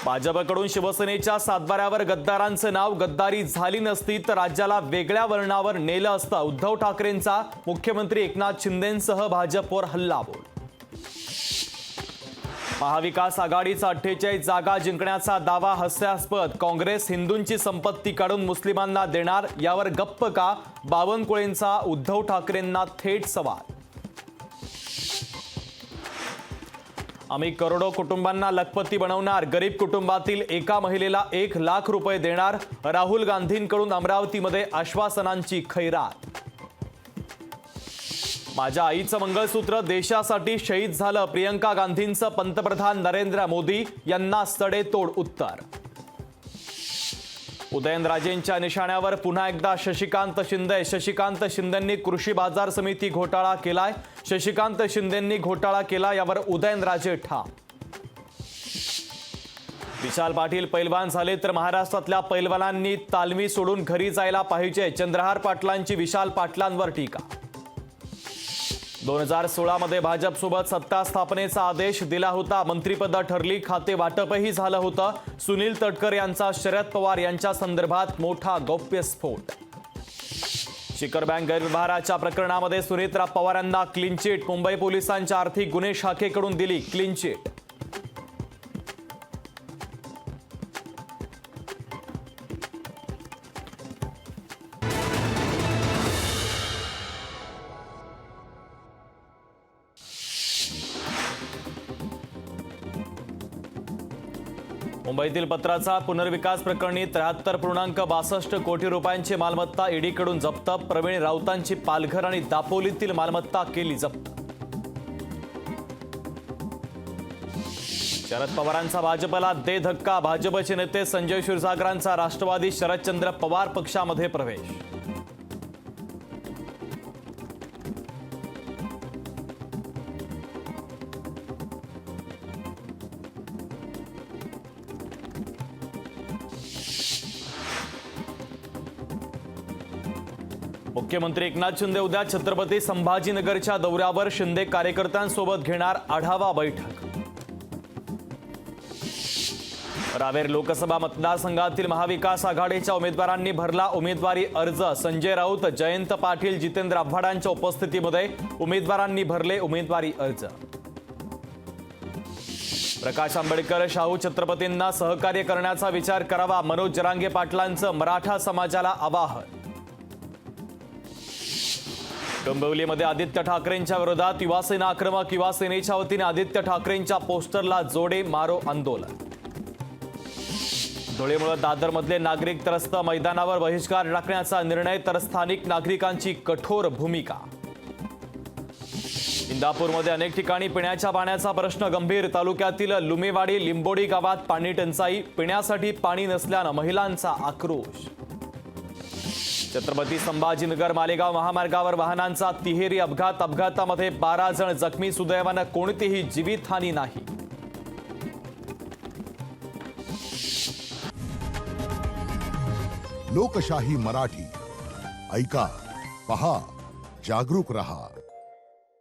भाजपकडून शिवसेनेच्या सातबाऱ्यावर गद्दारांचं नाव, गद्दारी झाली नसती तर राज्याला वेगळ्या वर्णावर नेलं असतं. उद्धव ठाकरेंचा मुख्यमंत्री एकनाथ शिंदेंसह भाजपवर हल्लाबोल. महाविकास आघाडीचा 48 जागा जिंकण्याचा दावा हास्यास्पद. काँग्रेस हिंदूंची संपत्ती काढून मुस्लिमांना देणार, यावर गप्प का? बावनकुळेंचा उद्धव ठाकरेंना थेट सवाल. आम्ही करोडो कुटुंबांना लखपती बनवणार, गरीब कुटुंबातील एका महिलेला 1 लाख रुपये देणार. राहुल गांधींकडून अमरावतीमध्ये आश्वासनांची खैरात. माझ्या आईचं मंगळसूत्र देशासाठी शहीद झालं, प्रियंका गांधींचं पंतप्रधान नरेंद्र मोदी यांना सडेतोड उत्तर. उदयनराजेंच्या निशाण्यावर पुन्हा एकदा शशिकांत शिंदे. शशिकांत शिंदेंनी कृषी बाजार समिती घोटाळा केलाय. शशिकांत शिंदेंनी घोटाळा केला, यावर उदयनराजे ठाम. विशाल पाटील पैलवान झाले तर महाराष्ट्रातल्या पैलवानांनी तालमी सोडून घरी जायला पाहिजे. चंद्रहार पाटलांची विशाल पाटलांवर टीका. 2016 मध्ये भाजपसोबत सत्ता स्थापनेचा आदेश दिला होता. मंत्रिपद ठरली, खाते वाटपही झालं होतं. सुनील तटकर यांचा शरद पवार यांच्या संदर्भात मोठा गौप्यस्फोट. शिखर बँक गैरव्यवहाराच्या प्रकरणामध्ये सुनेत्रा पवारांना क्लीन चिट. मुंबई पोलिसांच्या आर्थिक गुन्हे शाखेकडून दिली क्लीन चिट. मुंबईतील पत्राचा पुनर्विकास प्रकरणी 73.62 कोटी रुपयांची मालमत्ता ईडीकडून जप्त. प्रवीण राऊतांची पालघर आणि दापोलीतील मालमत्ता केली जप्त. शरद पवारांचा भाजपला दे धक्का. भाजपचे नेते संजय क्षीरसागरांचा राष्ट्रवादी शरदचंद्र पवार पक्षामध्ये प्रवेश. मुख्यमंत्री एकनाथ शिंदे उद्या छत्रपती संभाजीनगरच्या दौऱ्यावर. शिंदे कार्यकर्त्यांसोबत घेणार आढावा बैठक. रावेर लोकसभा मतदारसंघातील महाविकास आघाडीच्या उमेदवारांनी भरला उमेदवारी अर्ज. संजय राऊत, जयंत पाटील, जितेंद्र आव्हाडांच्या उपस्थितीमध्ये उमेदवारांनी भरले उमेदवारी अर्ज. प्रकाश आंबेडकर, शाहू छत्रपतींना सहकार्य करण्याचा विचार करावा. मनोज जरांगे पाटलांचं मराठा समाजाला आवाहन. डोंबिवलीमध्ये आदित्य ठाकरेंच्या विरोधात युवासेना आक्रमक. युवासेनेच्या वतीने आदित्य ठाकरेंच्या पोस्टरला जोडे मारो आंदोलन. धुळेमुळे दादरमधले नागरिक त्रस्त. मैदानावर बहिष्कार टाकण्याचा निर्णय तर स्थानिक नागरिकांची कठोर भूमिका. इंदापूरमध्ये अनेक ठिकाणी पिण्याच्या पाण्याचा प्रश्न गंभीर. तालुक्यातील लुमेवाडी, लिंबोडी गावात पाणी टंचाई. पिण्यासाठी पाणी नसल्यानं महिलांचा आक्रोश. छत्रपती संभाजीनगर मालेगाव महामार्गावर वाहनांचा तिहेरी अपघात. अपघातामध्ये 12 जण जखमी. सुदैवानं कोणतीही जीवितहानी नाही. लोकशाही मराठी ऐका, पहा, जागरूक रहा.